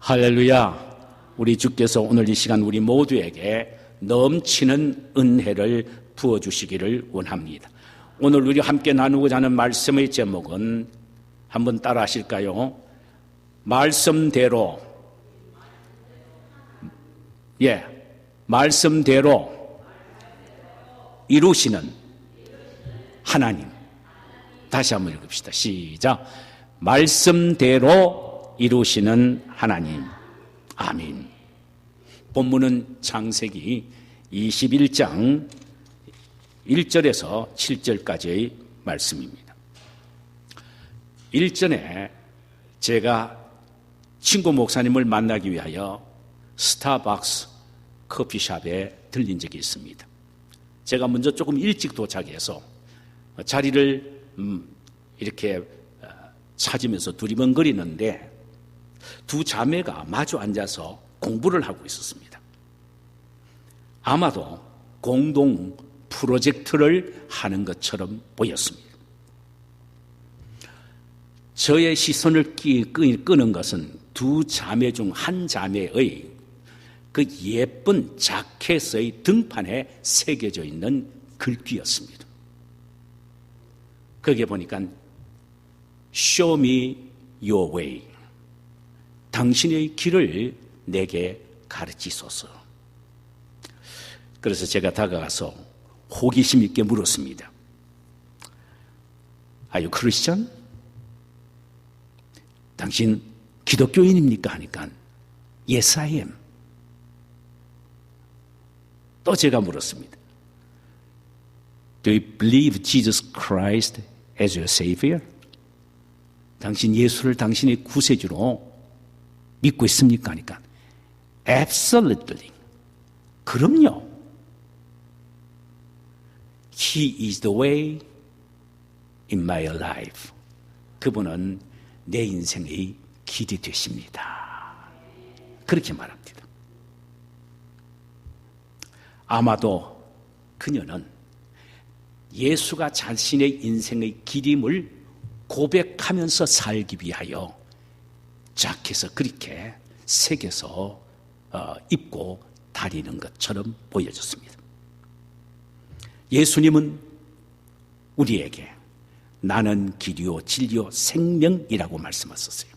할렐루야. 우리 주께서 오늘 이 시간 우리 모두에게 넘치는 은혜를 부어주시기를 원합니다. 오늘 우리 함께 나누고자 하는 말씀의 제목은 한번 따라 하실까요? 말씀대로, 말씀대로 이루시는 하나님. 다시 한번 읽읍시다. 시작. 말씀대로 이루시는 하나님. 아멘. 본문은 창세기 21장 1절에서 7절까지의 말씀입니다. 일전에 제가 친구 목사님을 만나기 위하여 스타벅스 커피숍에 들린 적이 있습니다. 제가 먼저 조금 일찍 도착해서 자리를 이렇게 찾으면서 두리번거리는데 두 자매가 마주 앉아서 공부를 하고 있었습니다. 아마도 공동 프로젝트를 하는 것처럼 보였습니다. 저의 시선을 끄는 것은 두 자매 중 한 자매의 그 예쁜 자켓의 등판에 새겨져 있는 글귀였습니다. 거기에 보니까 Show me your way. 당신의 길을 내게 가르치소서. 그래서 제가 다가가서 호기심 있게 물었습니다. Are you Christian? 당신 기독교인입니까? 하니까 Yes, I am. 또 제가 물었습니다. Do you believe Jesus Christ as your Savior? 당신 예수를 당신의 구세주로 믿고 있습니까? 하니까 Absolutely. 그럼요. He is the way in my life. 그분은 내 인생의 길이 되십니다. 그렇게 말합니다. 아마도 그녀는 예수가 자신의 인생의 길임을 고백하면서 살기 위하여 자켓을 그렇게 새겨서 입고 다니는 것처럼 보여졌습니다. 예수님은 우리에게 나는 길이요 진리요 생명이라고 말씀하셨어요.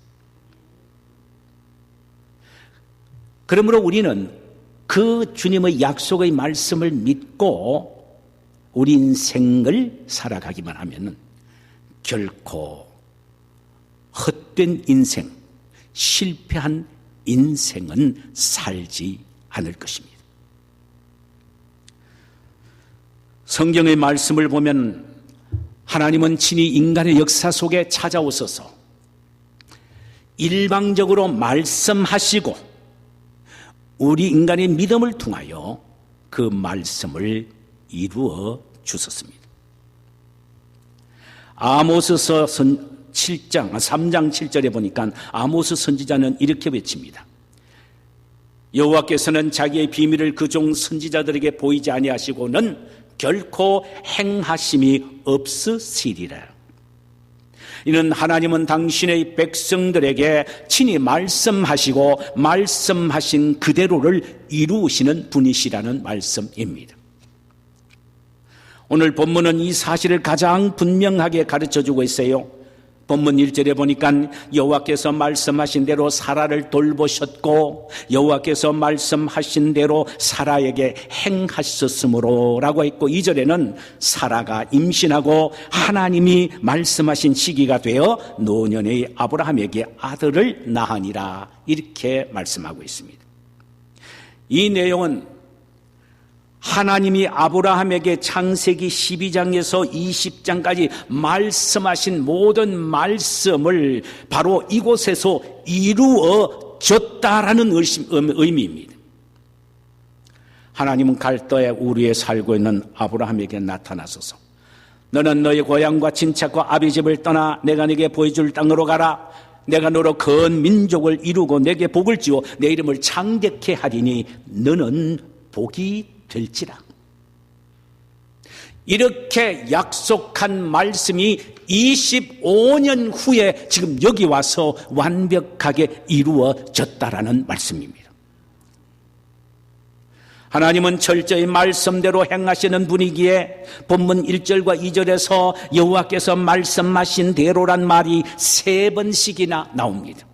그러므로 우리는 그 주님의 약속의 말씀을 믿고 우리 인생을 살아가기만 하면 결코 헛된 인생, 실패한 인생은 살지 않을 것입니다. 성경의 말씀을 보면 하나님은 친히 인간의 역사 속에 찾아오셔서 일방적으로 말씀하시고 우리 인간의 믿음을 통하여 그 말씀을 이루어 주셨습니다. 아모스서 3장 7절에 보니까 아모스 선지자는 이렇게 외칩니다. 여호와께서는 자기의 비밀을 그 종 선지자들에게 보이지 아니하시고는 결코 행하심이 없으시리라. 이는 하나님은 당신의 백성들에게 친히 말씀하시고 말씀하신 그대로를 이루시는 분이시라는 말씀입니다. 오늘 본문은 이 사실을 가장 분명하게 가르쳐주고 있어요. 본문 1절에 보니까 여호와께서 말씀하신 대로 사라를 돌보셨고 여호와께서 말씀하신 대로 사라에게 행하셨으므로 라고 했고 2절에는 사라가 임신하고 하나님이 말씀하신 시기가 되어 노년의 아브라함에게 아들을 낳으니라 이렇게 말씀하고 있습니다. 이 내용은 하나님이 아브라함에게 창세기 12장에서 20장까지 말씀하신 모든 말씀을 바로 이곳에서 이루어졌다라는 의미입니다. 하나님은 갈대의 우리에 살고 있는 아브라함에게 나타나셔서 너는 너의 고향과 친척과 아비 집을 떠나 내가 네게 보여줄 땅으로 가라. 내가 너로 큰 민족을 이루고 내게 복을 지어 내 이름을 창대케 하리니 너는 복이 될지라. 이렇게 약속한 말씀이 25년 후에 지금 여기 와서 완벽하게 이루어졌다라는 말씀입니다. 하나님은 철저히 말씀대로 행하시는 분이기에 본문 1절과 2절에서 여호와께서 말씀하신 대로란 말이 3번씩이나 나옵니다.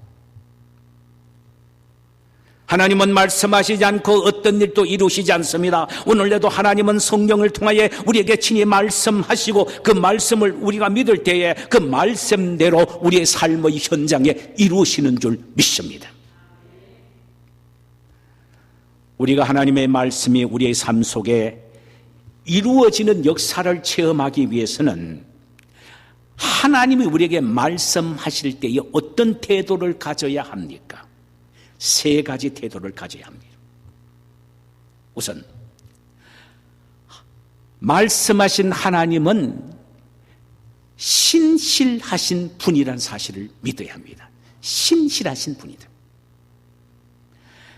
하나님은 말씀하시지 않고 어떤 일도 이루시지 않습니다. 오늘날도 하나님은 성령을 통하여 우리에게 친히 말씀하시고 그 말씀을 우리가 믿을 때에 그 말씀대로 우리의 삶의 현장에 이루시는 줄 믿습니다. 우리가 하나님의 말씀이 우리의 삶 속에 이루어지는 역사를 체험하기 위해서는 하나님이 우리에게 말씀하실 때에 어떤 태도를 가져야 합니까? 3가지 태도를 가져야 합니다. 우선 말씀하신 하나님은 신실하신 분이라는 사실을 믿어야 합니다. 신실하신 분이다.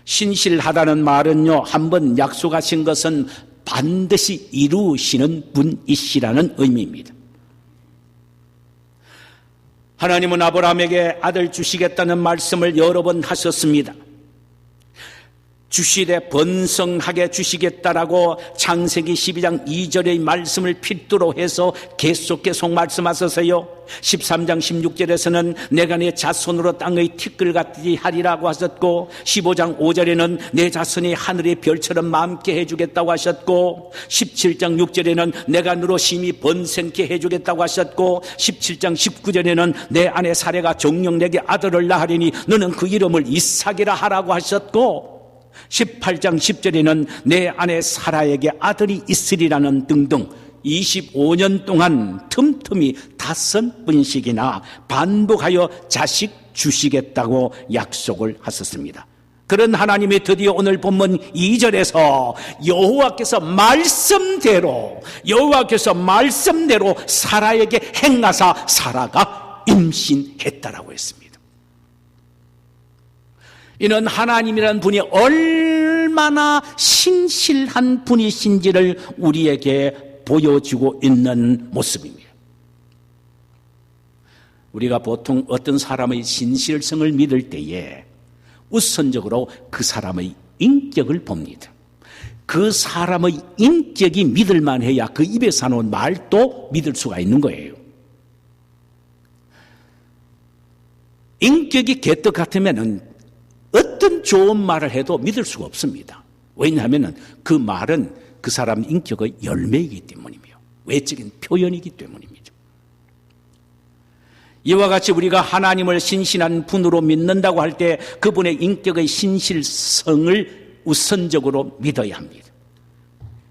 신실하다는 말은요, 한번 약속하신 것은 반드시 이루시는 분이시라는 의미입니다. 하나님은 아브라함에게 아들 주시겠다는 말씀을 여러 번 하셨습니다. 주시되 번성하게 주시겠다라고 창세기 12장 2절의 말씀을 필두로 해서 계속 말씀하셨어요. 13장 16절에서는 내가 내 자손으로 땅의 티끌같이 하리라고 하셨고, 15장 5절에는 내 자손이 하늘의 별처럼 많게 해주겠다고 하셨고, 17장 6절에는 내가 너로 심히 번성케 해주겠다고 하셨고, 17장 19절에는 내 아내 사레가 정녕 내게 아들을 낳으리니 너는 그 이름을 이삭이라 하라고 하셨고, 18장 10절에는 내 아내 사라에게 아들이 있으리라는 등등 25년 동안 틈틈이 5번씩이나 반복하여 자식 주시겠다고 약속을 하셨습니다. 그런 하나님이 드디어 오늘 본문 2절에서 여호와께서 말씀대로 사라에게 행하사 사라가 임신했다라고 했습니다. 이는 하나님이라는 분이 얼마나 신실한 분이신지를 우리에게 보여주고 있는 모습입니다. 우리가 보통 어떤 사람의 신실성을 믿을 때에 우선적으로 그 사람의 인격을 봅니다. 그 사람의 인격이 믿을만해야 그 입에서 나온 말도 믿을 수가 있는 거예요. 인격이 개떡 같으면은 어떤 좋은 말을 해도 믿을 수가 없습니다. 왜냐하면 그 말은 그 사람 인격의 열매이기 때문이며 외적인 표현이기 때문입니다. 이와 같이 우리가 하나님을 신실한 분으로 믿는다고 할 때 그분의 인격의 신실성을 우선적으로 믿어야 합니다.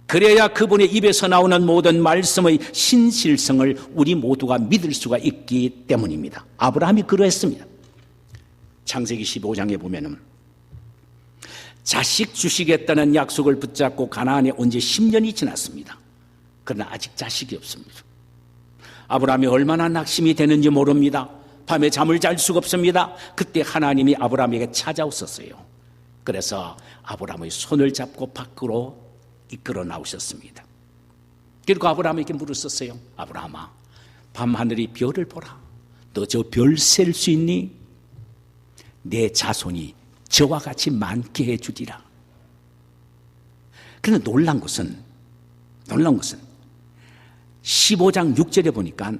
그래야 그분의 입에서 나오는 모든 말씀의 신실성을 우리 모두가 믿을 수가 있기 때문입니다. 아브라함이 그러했습니다. 창세기 15장에 보면은 자식 주시겠다는 약속을 붙잡고 가나안에 온 지 10년이 지났습니다. 그러나 아직 자식이 없습니다. 아브라함이 얼마나 낙심이 되는지 모릅니다. 밤에 잠을 잘 수가 없습니다. 그때 하나님이 아브라함에게 찾아오셨어요. 그래서 아브라함의 손을 잡고 밖으로 이끌어 나오셨습니다. 그리고 아브라함에게 물으셨어요. 아브라함아, 밤하늘이 별을 보라. 너 저 별 셀 수 있니? 내 자손이 저와 같이 많게 해주리라. 그런데 놀란 것은 15장 6절에 보니까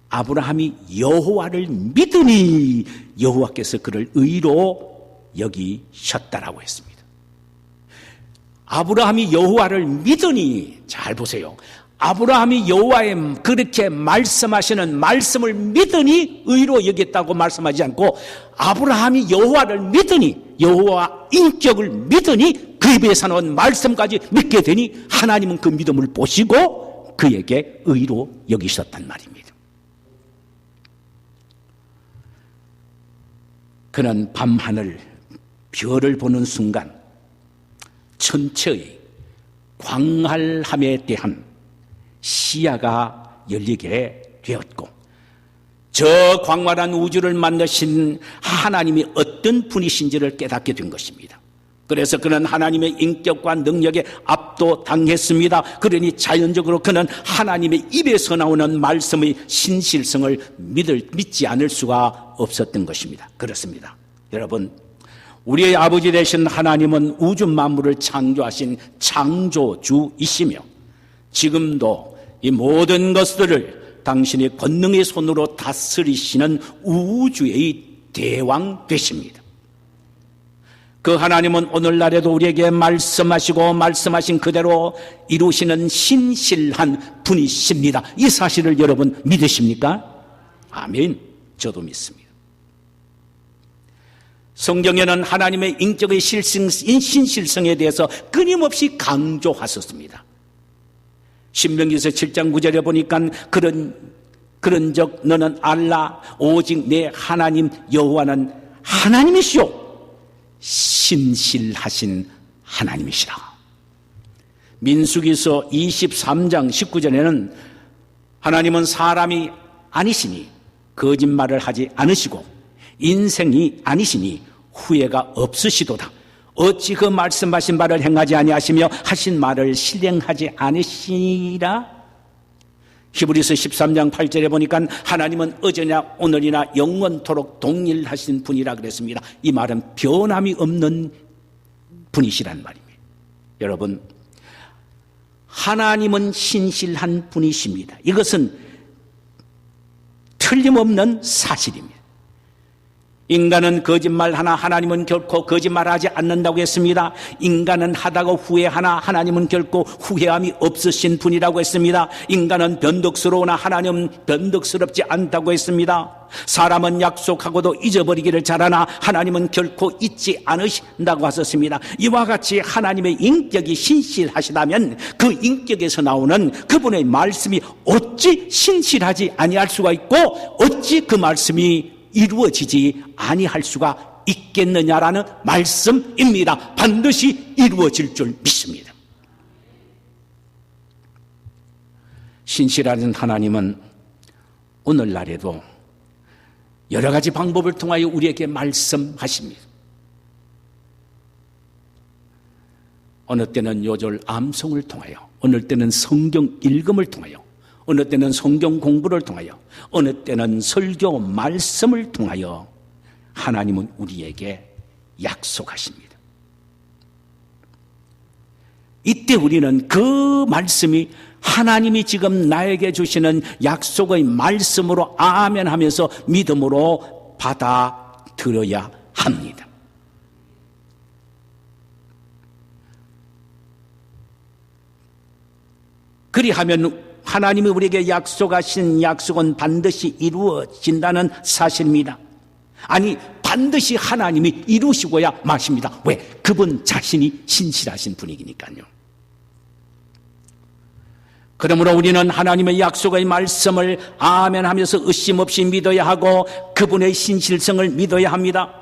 아브라함이 여호와를 믿으니 여호와께서 그를 의로 여기셨다라고 했습니다. 아브라함이 여호와를 믿으니, 잘 보세요. 아브라함이 여호와의 그렇게 말씀하시는 말씀을 믿으니 의로 여겼다고 말씀하지 않고, 아브라함이 여호와를 믿으니, 여호와 인격을 믿으니 그 입에서 나온 말씀까지 믿게 되니 하나님은 그 믿음을 보시고 그에게 의로 여기셨단 말입니다. 그는 밤하늘 별을 보는 순간 천체의 광활함에 대한 시야가 열리게 되었고, 저 광활한 우주를 만드신 하나님이 어떤 분이신지를 깨닫게 된 것입니다. 그래서 그는 하나님의 인격과 능력에 압도당했습니다. 그러니 자연적으로 그는 하나님의 입에서 나오는 말씀의 신실성을 믿지 않을 수가 없었던 것입니다. 그렇습니다. 여러분, 우리의 아버지 되신 하나님은 우주 만물을 창조하신 창조주이시며 지금도 이 모든 것들을 당신의 권능의 손으로 다스리시는 우주의 대왕 되십니다. 그 하나님은 오늘날에도 우리에게 말씀하시고 말씀하신 그대로 이루시는 신실한 분이십니다. 이 사실을 여러분 믿으십니까? 아멘. 저도 믿습니다. 성경에는 하나님의 인격의 신실성에 대해서 끊임없이 강조하셨습니다. 신명기서 7장 9절에 보니까 그런즉 너는 알라 오직 내 하나님 여호와는 하나님이시오 신실하신 하나님이시라. 민수기서 23장 19절에는 하나님은 사람이 아니시니 거짓말을 하지 않으시고 인생이 아니시니 후회가 없으시도다. 어찌 그 말씀하신 바를 행하지 아니하시며 하신 말을 실행하지 않으시니라. 히브리서 13장 8절에 보니까 하나님은 어제나 오늘이나 영원토록 동일하신 분이라 그랬습니다. 이 말은 변함이 없는 분이시란 말입니다. 여러분, 하나님은 신실한 분이십니다. 이것은 틀림없는 사실입니다. 인간은 거짓말하나 하나님은 결코 거짓말하지 않는다고 했습니다. 인간은 하다가 후회하나 하나님은 결코 후회함이 없으신 분이라고 했습니다. 인간은 변덕스러우나 하나님은 변덕스럽지 않다고 했습니다. 사람은 약속하고도 잊어버리기를 잘하나 하나님은 결코 잊지 않으신다고 하셨습니다. 이와 같이 하나님의 인격이 신실하시다면 그 인격에서 나오는 그분의 말씀이 어찌 신실하지 아니할 수가 있고 어찌 그 말씀이 이루어지지 아니할 수가 있겠느냐라는 말씀입니다. 반드시 이루어질 줄 믿습니다. 신실한 하나님은 오늘날에도 여러 가지 방법을 통하여 우리에게 말씀하십니다. 어느 때는 요절 암송을 통하여, 어느 때는 성경 읽음을 통하여, 어느 때는 성경 공부를 통하여, 어느 때는 설교 말씀을 통하여 하나님은 우리에게 약속하십니다. 이때 우리는 그 말씀이 하나님이 지금 나에게 주시는 약속의 말씀으로 아멘 하면서 믿음으로 받아들여야 합니다. 그리하면 하나님이 우리에게 약속하신 약속은 반드시 이루어진다는 사실입니다. 아니, 반드시 하나님이 이루시고야 마십니다. 왜? 그분 자신이 신실하신 분이니까요. 그러므로 우리는 하나님의 약속의 말씀을 아멘 하면서 의심 없이 믿어야 하고 그분의 신실성을 믿어야 합니다.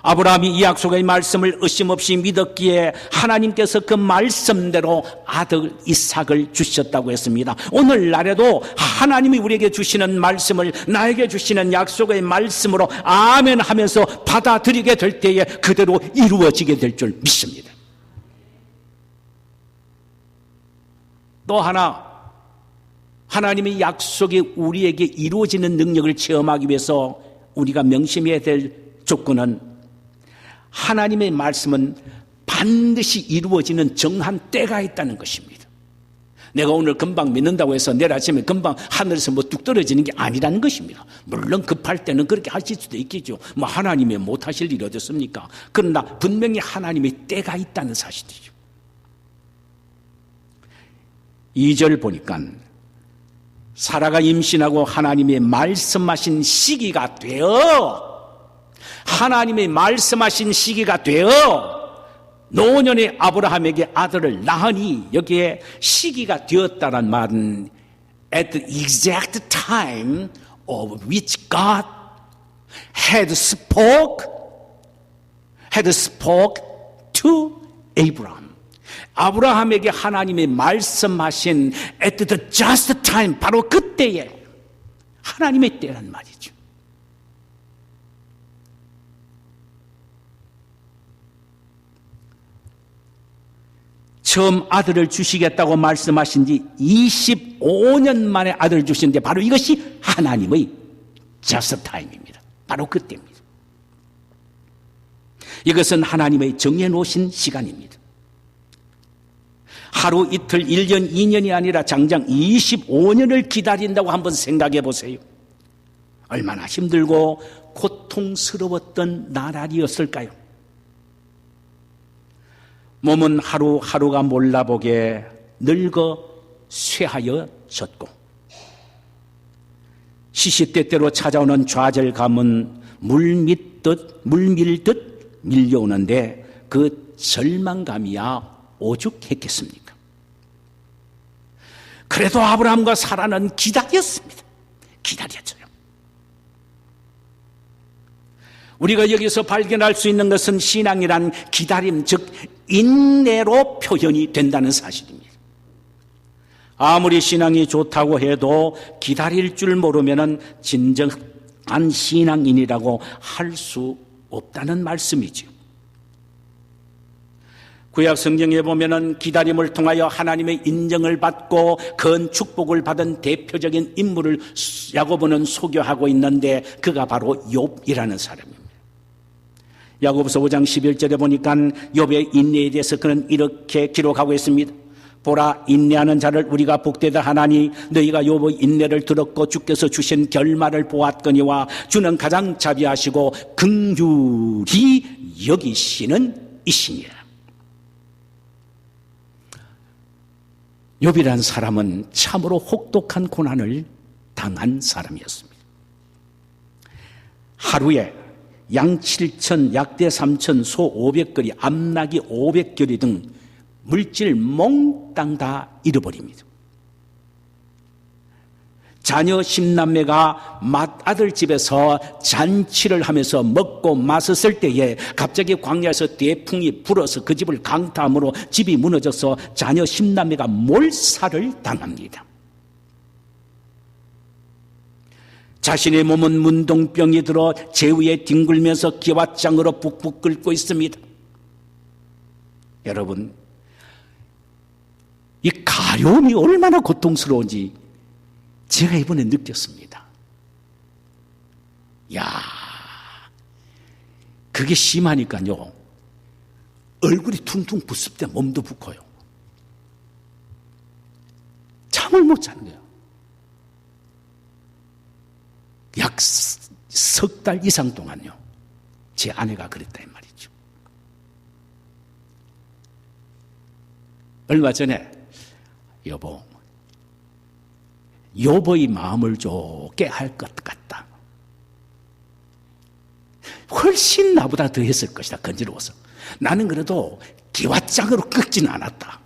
아브라함이 이 약속의 말씀을 의심 없이 믿었기에 하나님께서 그 말씀대로 아들 이삭을 주셨다고 했습니다. 오늘날에도 하나님이 우리에게 주시는 말씀을 나에게 주시는 약속의 말씀으로 아멘 하면서 받아들이게 될 때에 그대로 이루어지게 될 줄 믿습니다. 또 하나, 하나님의 약속이 우리에게 이루어지는 능력을 체험하기 위해서 우리가 명심해야 될 조건은 하나님의 말씀은 반드시 이루어지는 정한 때가 있다는 것입니다. 내가 오늘 금방 믿는다고 해서 내일 아침에 금방 하늘에서 뚝 떨어지는 게 아니라는 것입니다. 물론 급할 때는 그렇게 하실 수도 있겠죠. 하나님이 못하실 일이 어딨습니까? 그러나 분명히 하나님의 때가 있다는 사실이죠. 2절 보니까 사라가 임신하고 하나님의 말씀하신 시기가 되어, 하나님의 말씀하신 시기가 되어 노년의 아브라함에게 아들을 낳으니, 여기에 시기가 되었다는 말은 at the exact time of which God had spoke to Abraham. 아브라함에게 하나님의 말씀하신 at the just time, 바로 그때에, 하나님의 때란 말이죠. 처음 아들을 주시겠다고 말씀하신 지 25년 만에 아들을 주시는데 바로 이것이 하나님의 just time입니다. 바로 그때입니다. 이것은 하나님의 정해놓으신 시간입니다. 하루 이틀 1년 2년이 아니라 장장 25년을 기다린다고 한번 생각해 보세요. 얼마나 힘들고 고통스러웠던 나날이었을까요? 몸은 하루하루가 몰라보게 늙어 쇠하여졌고 시시때때로 찾아오는 좌절감은 물밀듯 밀려오는데 그 절망감이야 오죽했겠습니까? 그래도 아브라함과 사라는 기다렸습니다. 기다렸어요. 우리가 여기서 발견할 수 있는 것은 신앙이란 기다림, 즉 인내로 표현이 된다는 사실입니다. 아무리 신앙이 좋다고 해도 기다릴 줄 모르면 진정한 신앙인이라고 할 수 없다는 말씀이죠. 구약 성경에 보면은 기다림을 통하여 하나님의 인정을 받고 큰 축복을 받은 대표적인 인물을 야고보는 소개하고 있는데 그가 바로 욥이라는 사람입니다. 야고보서 5장 11절에 보니까 욥의 인내에 대해서 그는 이렇게 기록하고 있습니다. 보라, 인내하는 자를 우리가 복되다 하나니 너희가 욥의 인내를 들었고 주께서 주신 결말을 보았거니와 주는 가장 자비하시고 긍휼히 여기시는 이시니라. 욥이라는 사람은 참으로 혹독한 고난을 당한 사람이었습니다. 하루에 양 7천, 약대 3천, 소 500거리, 암나귀 500거리 등 물질 몽땅 다 잃어버립니다. 자녀 10남매가 맏아들 집에서 잔치를 하면서 먹고 마셨을 때에 갑자기 광야에서 대풍이 불어서 그 집을 강타함으로 집이 무너져서 자녀 10남매가 몰살을 당합니다. 자신의 몸은 문동병이 들어 제위에 뒹굴면서 기왓장으로 북북 끓고 있습니다. 여러분, 이 가려움이 얼마나 고통스러운지 제가 이번에 느꼈습니다. 야, 그게 심하니까요. 얼굴이 퉁퉁 붓을 때 몸도 붓고요. 잠을 못 자는 거예요. 약 석 달 이상 동안요. 제 아내가 그랬다 이 말이죠. 얼마 전에 여보, 욥의 마음을 좋게 할 것 같다. 훨씬 나보다 더 했을 것이다. 건지러워서. 나는 그래도 기왓장으로 끓지는 않았다.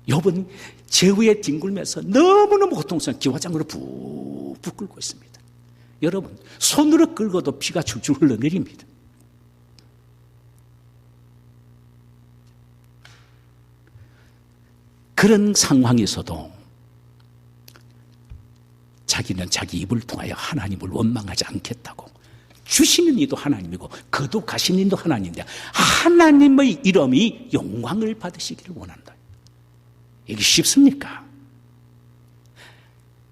욥은 제위에 뒹굴면서 너무너무 고통스러운 기왓장으로 푹푹 끓고 있습니다. 여러분, 손으로 긁어도 피가 줄줄 흘러내립니다. 그런 상황에서도 자기는 자기 입을 통하여 하나님을 원망하지 않겠다고, 주시는 이도 하나님이고 거룩하신 이도 하나님인데 하나님의 이름이 영광을 받으시기를 원한다. 이게 쉽습니까?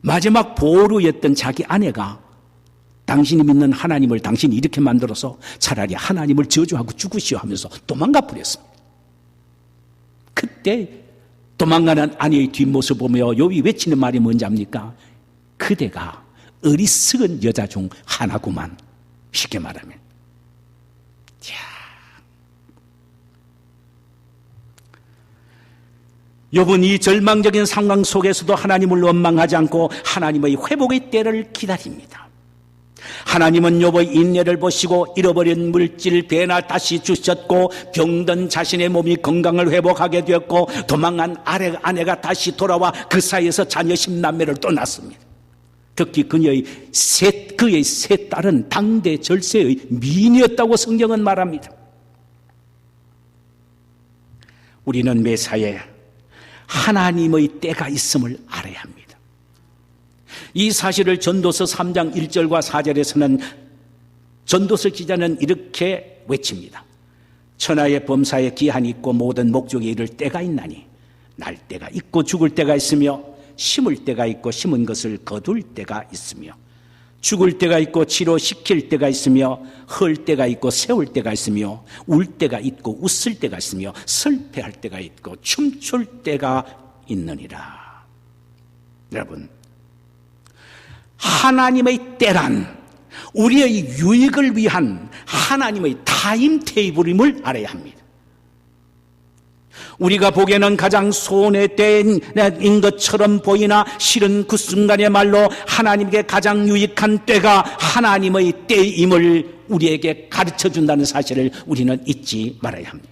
마지막 보루였던 자기 아내가 당신이 믿는 하나님을 당신이 이렇게 만들어서 차라리 하나님을 저주하고 죽으시오 하면서 도망가 버렸습니다. 그때 도망가는 아내의 뒷모습 보며 욥이 외치는 말이 뭔지 압니까? 그대가 어리석은 여자 중 하나구만. 쉽게 말하면. 욥은 이 절망적인 상황 속에서도 하나님을 원망하지 않고 하나님의 회복의 때를 기다립니다. 하나님은 욥의 인내를 보시고 잃어버린 물질 배나 다시 주셨고 병든 자신의 몸이 건강을 회복하게 되었고 도망간 아내가 다시 돌아와 그 사이에서 자녀 10남매를 또 낳습니다. 특히 그의 세 딸은 당대 절세의 미인이었다고 성경은 말합니다. 우리는 매사에 하나님의 때가 있음을 알아야 합니다. 이 사실을 전도서 3장 1절과 4절에서는 전도서 기자는 이렇게 외칩니다. 천하의 범사에 기한이 있고 모든 목적에 이를 때가 있나니 날 때가 있고 죽을 때가 있으며 심을 때가 있고 심은 것을 거둘 때가 있으며 죽을 때가 있고 치료시킬 때가 있으며 헐 때가 있고 세울 때가 있으며 울 때가 있고 웃을 때가 있으며 슬퍼할 때가 있고 춤출 때가 있느니라. 여러분, 하나님의 때란 우리의 유익을 위한 하나님의 타임테이블임을 알아야 합니다. 우리가 보기에는 가장 손의 때인 것처럼 보이나 실은 그 순간의말로 하나님께 가장 유익한 때가 하나님의 때임을 우리에게 가르쳐준다는 사실을 우리는 잊지 말아야 합니다.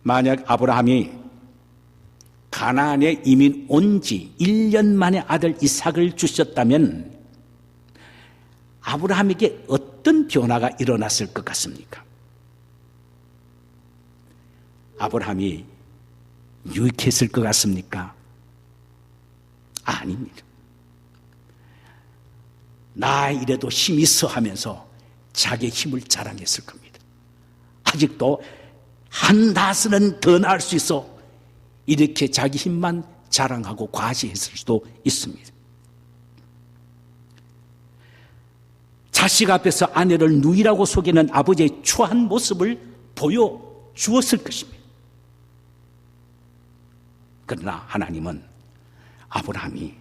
만약 아브라함이 가나안에 이민 온 지 1년 만에 아들 이삭을 주셨다면 아브라함에게 어떤 변화가 일어났을 것 같습니까? 아브라함이 유익했을 것 같습니까? 아닙니다. 나 이래도 힘이 있어 하면서 자기의 힘을 자랑했을 겁니다. 아직도 한 다스는 더 나을 수 있어 이렇게 자기 힘만 자랑하고 과시했을 수도 있습니다. 자식 앞에서 아내를 누이라고 속이는 아버지의 추한 모습을 보여주었을 것입니다. 그러나 하나님은 아브라함이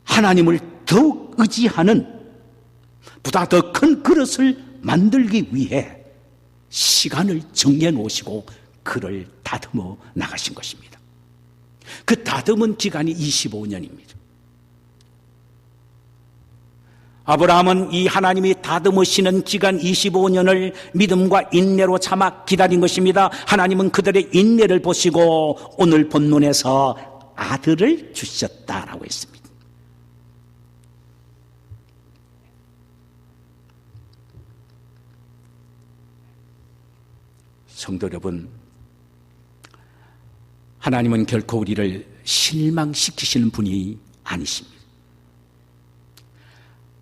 하나님을 더욱 의지하는 보다 더 큰 그릇을 만들기 위해 시간을 정해 놓으시고 그를 다듬어 나가신 것입니다. 그 다듬은 기간이 25년입니다. 아브라함은 이 하나님이 다듬으시는 기간 25년을 믿음과 인내로 참아 기다린 것입니다. 하나님은 그들의 인내를 보시고 오늘 본문에서 아들을 주셨다라고 했습니다. 성도 여러분, 하나님은 결코 우리를 실망시키시는 분이 아니십니다.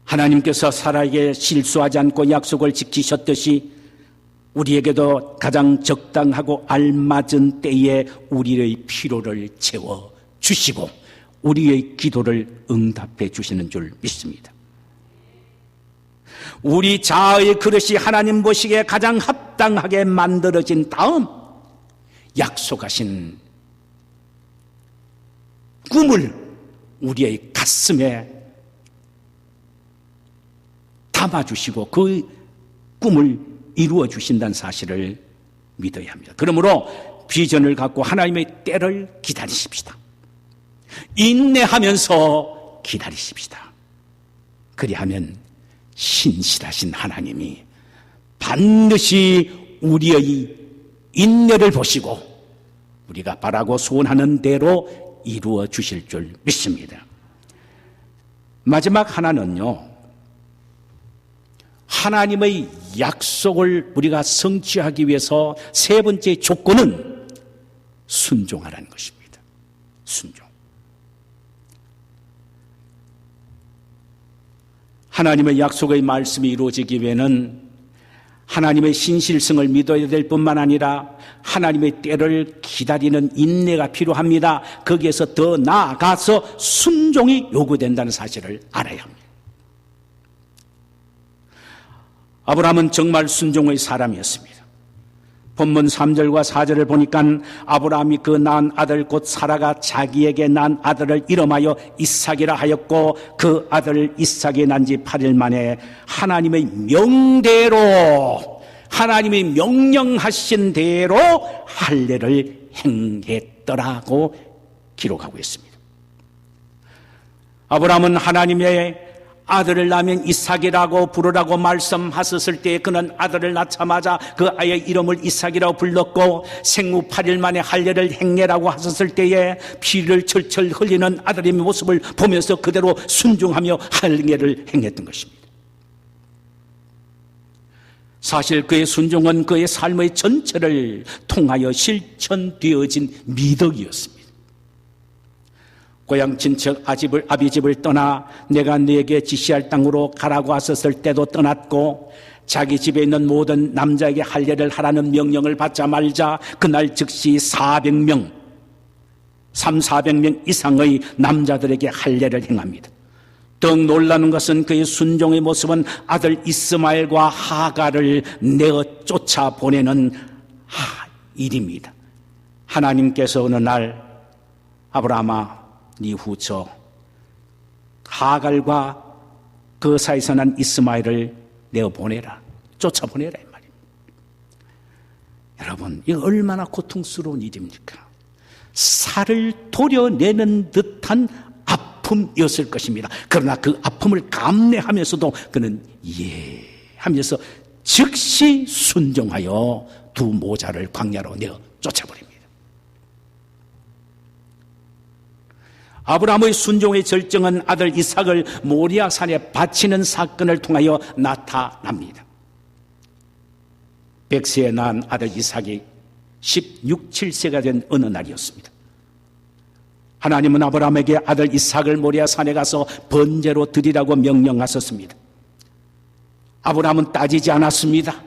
하나님께서 사라에게 실수하지 않고 약속을 지키셨듯이 우리에게도 가장 적당하고 알맞은 때에 우리의 필요를 채워주시고 우리의 기도를 응답해 주시는 줄 믿습니다. 우리 자아의 그릇이 하나님 보시기에 가장 합당하게 만들어진 다음 약속하신 꿈을 우리의 가슴에 담아주시고 그 꿈을 이루어 주신다는 사실을 믿어야 합니다. 그러므로 비전을 갖고 하나님의 때를 기다리십시다. 인내하면서 기다리십시다. 그리하면 신실하신 하나님이 반드시 우리의 인내를 보시고 우리가 바라고 소원하는 대로 이루어 주실 줄 믿습니다. 마지막 하나는요, 하나님의 약속을 우리가 성취하기 위해서 세 번째 조건은 순종하라는 것입니다. 순종. 하나님의 약속의 말씀이 이루어지기 위해는 하나님의 신실성을 믿어야 될 뿐만 아니라 하나님의 때를 기다리는 인내가 필요합니다. 거기에서 더 나아가서 순종이 요구된다는 사실을 알아야 합니다. 아브라함은 정말 순종의 사람이었습니다. 본문 3절과 4절을 보니까 아브라함이 그 낳은 아들 곧 사라가 자기에게 낳은 아들을 이름하여 이삭이라 하였고 그 아들 이삭이 난 지 8일 만에 하나님의 명대로 하나님이 명령하신 대로 할례를 행했더라고 기록하고 있습니다. 아브라함은 하나님의 아들을 낳으면 이삭이라고 부르라고 말씀하셨을 때 그는 아들을 낳자마자 그 아이의 이름을 이삭이라고 불렀고 생후 8일 만에 할례를 행해라고 하셨을 때에 피를 철철 흘리는 아들의 모습을 보면서 그대로 순종하며 할례를 행했던 것입니다. 사실 그의 순종은 그의 삶의 전체를 통하여 실천되어진 미덕이었습니다. 고향 친척 아비집을 떠나 내가 네게 지시할 땅으로 가라고 하셨을 때도 떠났고, 자기 집에 있는 모든 남자에게 할례를 하라는 명령을 받자마자 그날 즉시 400명 이상의 남자들에게 할례를 행합니다. 더욱 놀라는 것은 그의 순종의 모습은 아들 이스마엘과 하갈을 내어 쫓아보내는 일입니다. 하나님께서 어느 날 아브라함아, 네 후처 하갈과 그 사이에서 난 이스마엘을 내어보내라, 쫓아보내라 이 말입니다. 여러분, 이거 얼마나 고통스러운 일입니까? 살을 도려내는 듯한 아픔이었을 것입니다. 그러나 그 아픔을 감내하면서도 그는 하면서 즉시 순종하여 두 모자를 광야로 내어 쫓아버립니다. 아브라함의 순종의 절정은 아들 이삭을 모리아 산에 바치는 사건을 통하여 나타납니다. 100세에 낳은 아들 이삭이 16, 7세가 된 어느 날이었습니다. 하나님은 아브라함에게 아들 이삭을 모리아 산에 가서 번제로 드리라고 명령하셨습니다. 아브라함은 따지지 않았습니다.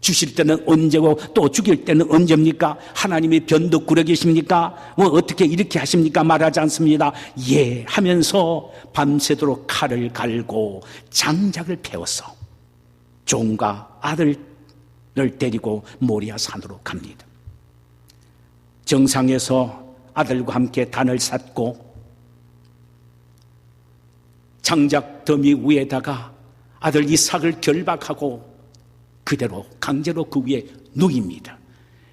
주실 때는 언제고 또 죽일 때는 언제입니까? 하나님이 변덕 구력이십니까? 뭐 어떻게 이렇게 하십니까? 말하지 않습니다. 예 하면서 밤새도록 칼을 갈고 장작을 패워서 종과 아들을 데리고 모리아 산으로 갑니다. 정상에서 아들과 함께 단을 샀고 장작 더미 위에다가 아들 이삭을 결박하고 그대로 강제로 그 위에 누입니다.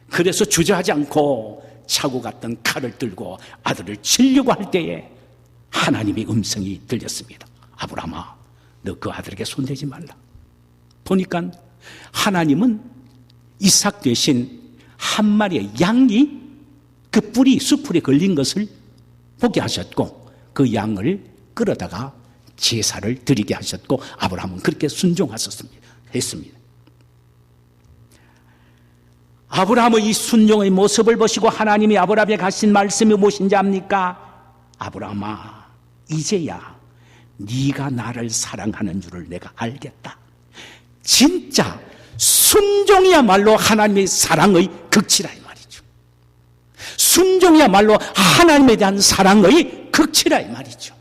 그래서 주저하지 않고 차고 갔던 칼을 들고 아들을 치려고 할 때에 하나님의 음성이 들렸습니다. 아브라함아, 너 그 아들에게 손대지 말라. 보니까 하나님은 이삭 대신 한 마리의 양이 그 뿔이 수풀에 걸린 것을 보게 하셨고 그 양을 끌어다가 제사를 드리게 하셨고 아브라함은 그렇게 했습니다. 아브라함의 이 순종의 모습을 보시고 하나님이 아브라함에게 하신 말씀이 무엇인지 압니까? 아브라함아, 이제야 네가 나를 사랑하는 줄을 내가 알겠다. 진짜 순종이야말로 하나님의 사랑의 극치라 이 말이죠. 순종이야말로 하나님에 대한 사랑의 극치라 이 말이죠.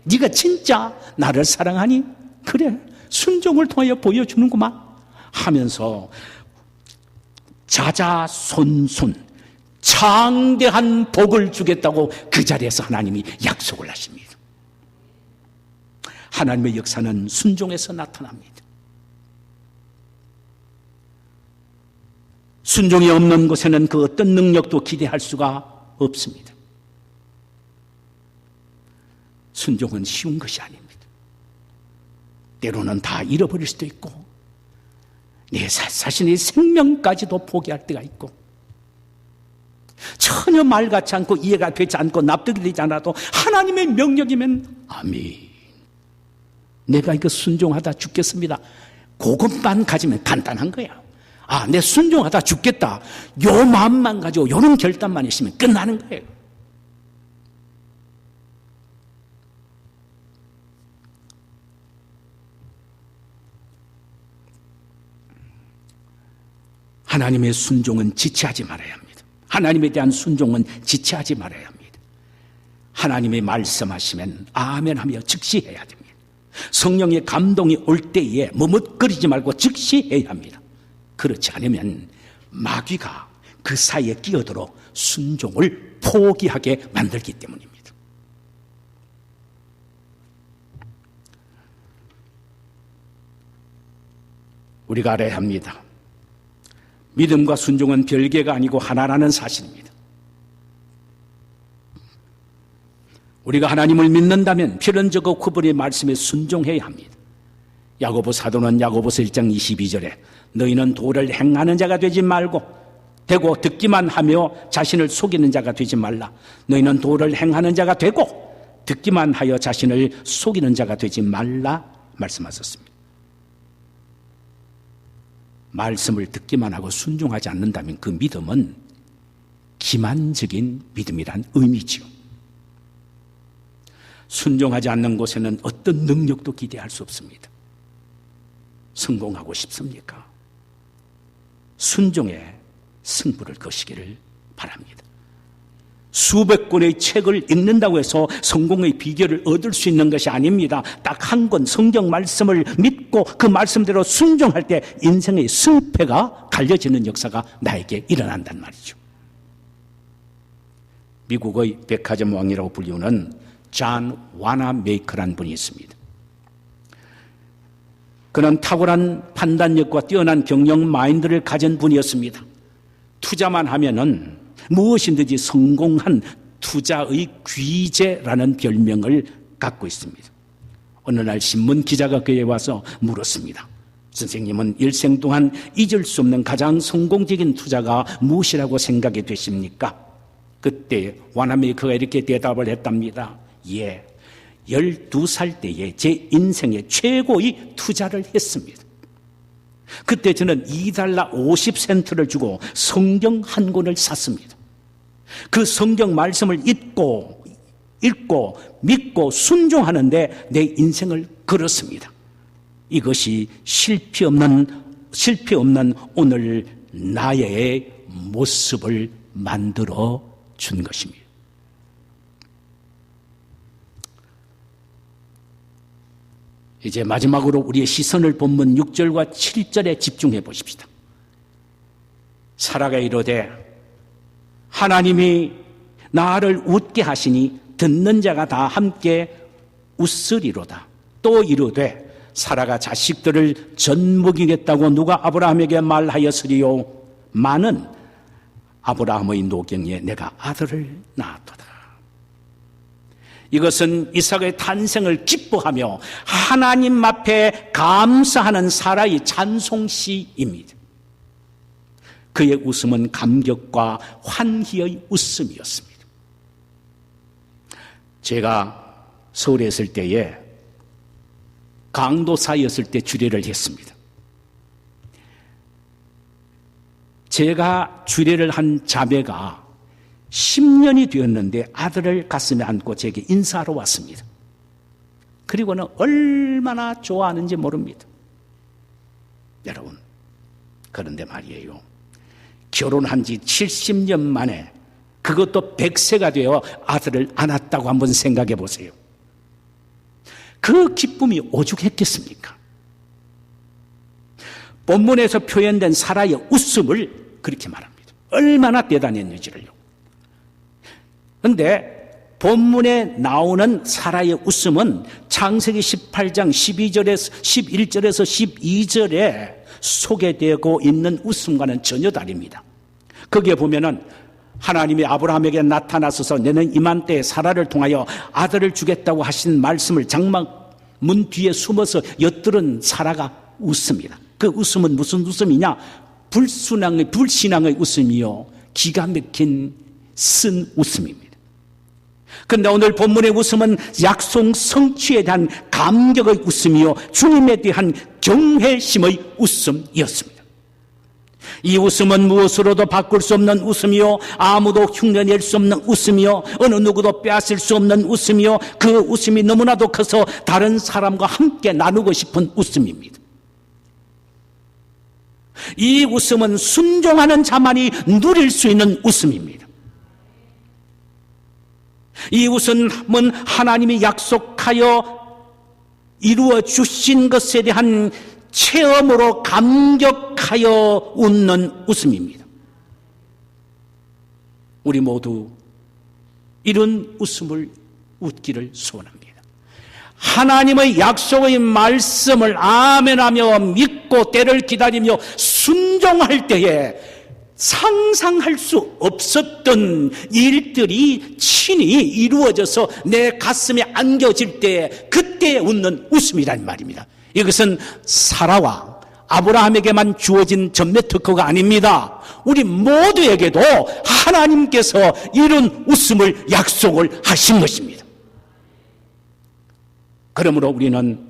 네가 진짜 나를 사랑하니? 그래, 순종을 통하여 보여주는구만 하면서 자자손손 장대한 복을 주겠다고 그 자리에서 하나님이 약속을 하십니다. 하나님의 역사는 순종에서 나타납니다. 순종이 없는 곳에는 그 어떤 능력도 기대할 수가 없습니다. 순종은 쉬운 것이 아닙니다. 때로는 다 잃어버릴 수도 있고 내 자신의 생명까지도 포기할 때가 있고 전혀 말 같지 않고 이해가 되지 않고 납득이 되지 않아도 하나님의 명령이면 아멘, 내가 이거 순종하다 죽겠습니다. 그것만 가지면 간단한 거야. 아, 내 순종하다 죽겠다, 요 마음만 가지고 요런 결단만 있으면 끝나는 거예요. 하나님의 순종은 지체하지 말아야 합니다. 하나님에 대한 순종은 지체하지 말아야 합니다. 하나님의 말씀하시면 아멘 하며 즉시 해야 됩니다. 성령의 감동이 올 때에 머뭇거리지 말고 즉시 해야 합니다. 그렇지 않으면 마귀가 그 사이에 끼어들어 순종을 포기하게 만들기 때문입니다. 우리가 알아야 합니다. 믿음과 순종은 별개가 아니고 하나라는 사실입니다. 우리가 하나님을 믿는다면 필연적으로 그분의 말씀에 순종해야 합니다. 야고보 사도는 야고보서 1장 22절에 너희는 도를 행하는 자가 되지 말고 되고 듣기만 하며 자신을 속이는 자가 되지 말라. 너희는 도를 행하는 자가 되고 듣기만 하여 자신을 속이는 자가 되지 말라 말씀하셨습니다. 말씀을 듣기만 하고 순종하지 않는다면 그 믿음은 기만적인 믿음이란 의미지요. 순종하지 않는 곳에는 어떤 능력도 기대할 수 없습니다. 성공하고 싶습니까? 순종에 승부를 거시기를 바랍니다. 수백 권의 책을 읽는다고 해서 성공의 비결을 얻을 수 있는 것이 아닙니다. 딱 한 권 성경 말씀을 믿고 그 말씀대로 순종할 때 인생의 승패가 갈려지는 역사가 나에게 일어난단 말이죠. 미국의 백화점 왕이라고 불리우는 존 와나메이커라는 분이 있습니다. 그는 탁월한 판단력과 뛰어난 경영 마인드를 가진 분이었습니다. 투자만 하면은 무엇이든지 성공한 투자의 귀재라는 별명을 갖고 있습니다. 어느 날 신문 기자가 그에 와서 물었습니다. 선생님은 일생 동안 잊을 수 없는 가장 성공적인 투자가 무엇이라고 생각이 되십니까? 그때 와나메이커가 이렇게 대답을 했답니다. 12살 때에 제 인생의 최고의 투자를 했습니다. 그때 저는 $2 50센트를 주고 성경 한 권을 샀습니다. 그 성경 말씀을 읽고 믿고 순종하는데 내 인생을 걸었습니다. 이것이 실패 없는 오늘 나의 모습을 만들어 준 것입니다. 이제 마지막으로 우리의 시선을 본문 6절과 7절에 집중해 보십시다. 사라가 이르되 하나님이 나를 웃게 하시니 듣는 자가 다 함께 웃으리로다. 또 이르되 사라가 자식들을 젖먹이겠다고 누가 아브라함에게 말하였으리요? 많은 아브라함의 노경에 내가 아들을 낳았도다. 이것은 이삭의 탄생을 기뻐하며 하나님 앞에 감사하는 사라의 찬송시입니다. 그의 웃음은 감격과 환희의 웃음이었습니다. 제가 서울에 있을 때에 강도사였을 때 주례를 했습니다. 제가 주례를 한 자매가 10년이 되었는데 아들을 가슴에 안고 제게 인사하러 왔습니다. 그리고는 얼마나 좋아하는지 모릅니다. 여러분, 그런데 말이에요. 결혼한 지 70년 만에 그것도 100세가 되어 아들을 안았다고 한번 생각해 보세요. 그 기쁨이 오죽했겠습니까? 본문에서 표현된 사라의 웃음을 그렇게 말합니다. 얼마나 대단했는지를요. 그런데 본문에 나오는 사라의 웃음은 창세기 18장 11절에서 12절에 소개되고 있는 웃음과는 전혀 다릅니다. 거기에 보면은 하나님이 아브라함에게 나타나셔서 너는 이맘때에 사라를 통하여 아들을 주겠다고 하신 말씀을 장막 문 뒤에 숨어서 엿들은 사라가 웃습니다. 그 웃음은 무슨 웃음이냐? 불신앙의 웃음이요, 기가 막힌 쓴 웃음입니다. 그런데 오늘 본문의 웃음은 약속 성취에 대한 감격의 웃음이요, 주님에 대한 경외심의 웃음이었습니다. 이 웃음은 무엇으로도 바꿀 수 없는 웃음이요, 아무도 흉내낼 수 없는 웃음이요, 어느 누구도 빼앗을 수 없는 웃음이요, 그 웃음이 너무나도 커서 다른 사람과 함께 나누고 싶은 웃음입니다. 이 웃음은 순종하는 자만이 누릴 수 있는 웃음입니다. 이 웃음은 하나님이 약속하여 이루어 주신 것에 대한 체험으로 감격하여 웃는 웃음입니다. 우리 모두 이런 웃음을 웃기를 소원합니다. 하나님의 약속의 말씀을 아멘하며 믿고 때를 기다리며 순종할 때에 상상할 수 없었던 일들이 친히 이루어져서 내 가슴에 안겨질 때 그때 웃는 웃음이란 말입니다. 이것은 사라와 아브라함에게만 주어진 전매 특허가 아닙니다. 우리 모두에게도 하나님께서 이런 웃음을 약속을 하신 것입니다. 그러므로 우리는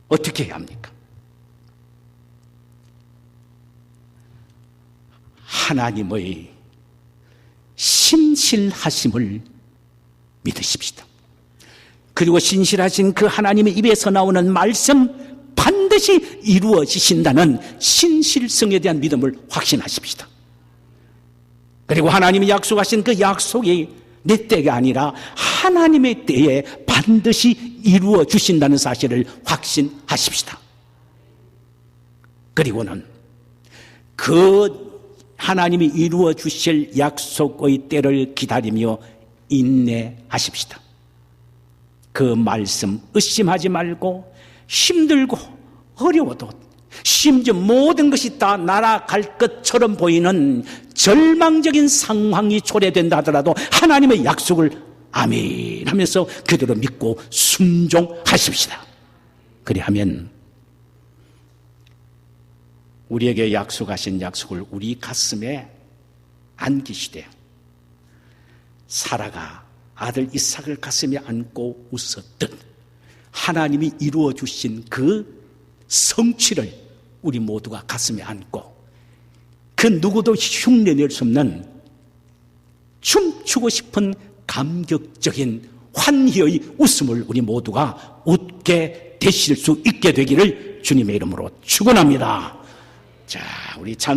어떻게 해야 합니까? 하나님의 신실하심을 믿으십시다. 그리고 신실하신 그 하나님의 입에서 나오는 말씀 반드시 이루어지신다는 신실성에 대한 믿음을 확신하십시다. 그리고 하나님이 약속하신 그 약속이 내 때가 아니라 하나님의 때에 반드시 이루어 주신다는 사실을 확신하십시다. 그리고는 그 하나님이 이루어 주실 약속의 때를 기다리며 인내하십시다. 그 말씀 의심하지 말고 힘들고 어려워도 심지어 모든 것이 다 날아갈 것처럼 보이는 절망적인 상황이 초래된다 하더라도 하나님의 약속을 아멘 하면서 그대로 믿고 순종하십시다. 그리하면 우리에게 약속하신 약속을 우리 가슴에 안기시되 사라가 아들 이삭을 가슴에 안고 웃었듯 하나님이 이루어 주신 그 성취를 우리 모두가 가슴에 안고 그 누구도 흉내낼 수 없는 춤추고 싶은 감격적인 환희의 웃음을 우리 모두가 웃게 되실 수 있게 되기를 주님의 이름으로 축원합니다. 자, 우리 찬